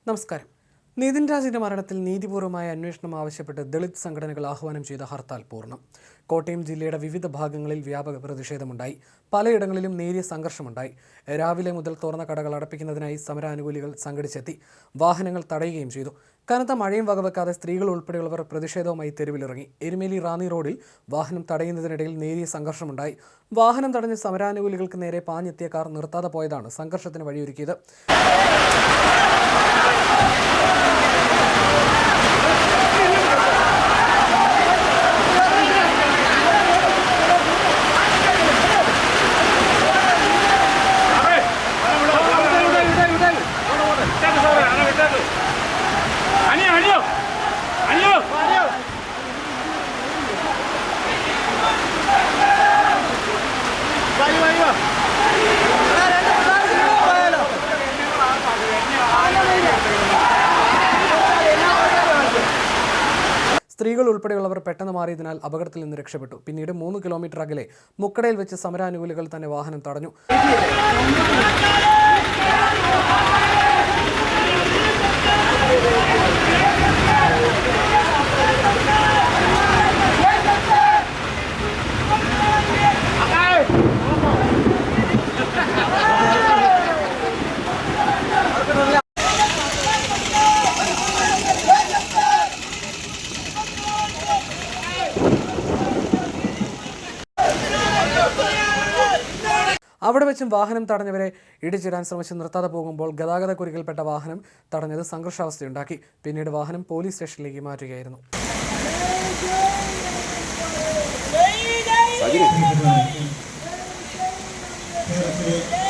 നമസ്കാരം. നിതിൻ രാജിന്റെ മരണത്തിൽ നീതിപൂർവമായ അന്വേഷണം ആവശ്യപ്പെട്ട് ദളിത് സംഘടനകൾ ആഹ്വാനം ചെയ്ത ഹർത്താൽ പൂർണ്ണം. കോട്ടയം ജില്ലയുടെ വിവിധ ഭാഗങ്ങളിൽ വ്യാപക പ്രതിഷേധമുണ്ടായി. പലയിടങ്ങളിലും നേരിയ സംഘർഷമുണ്ടായി. രാവിലെ മുതൽ തുറന്ന കടകൾ അടപ്പിക്കുന്നതിനായി സമരാനുകൂലികൾ സംഘടിച്ചെത്തി. വാഹനങ്ങൾ തടയുകയും ചെയ്തു. കനത്ത മഴയും വകവെക്കാതെ സ്ത്രീകൾ ഉൾപ്പെടെയുള്ളവർ പ്രതിഷേധവുമായി തെരുവിലിറങ്ങി. എരുമേലി റാന്നി റോഡിൽ വാഹനം തടയുന്നതിനിടയിൽ നേരിയ സംഘർഷമുണ്ടായി. വാഹനം തടഞ്ഞ് സമരാനുകൂലികൾക്ക് നേരെ പാഞ്ഞെത്തിയ കാർ നിർത്താതെ പോയതാണ് സംഘർഷത്തിന് വഴിയൊരുക്കിയത്. സ്ത്രീകൾ ഉൾപ്പെടെയുള്ളവർ പെട്ടെന്ന് മാറിയതിനാൽ അപകടത്തിൽ നിന്ന് രക്ഷപ്പെട്ടു. പിന്നീട് 3 കിലോമീറ്റർ അകലെ മുക്കടയിൽ വെച്ച് സമരാനുകൂലികൾ തന്നെ വാഹനം തടഞ്ഞു. അവിടെ വെച്ചും വാഹനം തടഞ്ഞവരെ ഇടിച്ചിടാൻ ശ്രമിച്ച് നിർത്താതെ പോകുമ്പോൾ ഗതാഗതക്കുരുക്കിൽപ്പെട്ട വാഹനം തടഞ്ഞത് സംഘർഷാവസ്ഥയുണ്ടാക്കി. പിന്നീട് വാഹനം പോലീസ് സ്റ്റേഷനിലേക്ക് മാറ്റുകയായിരുന്നു. Thank you.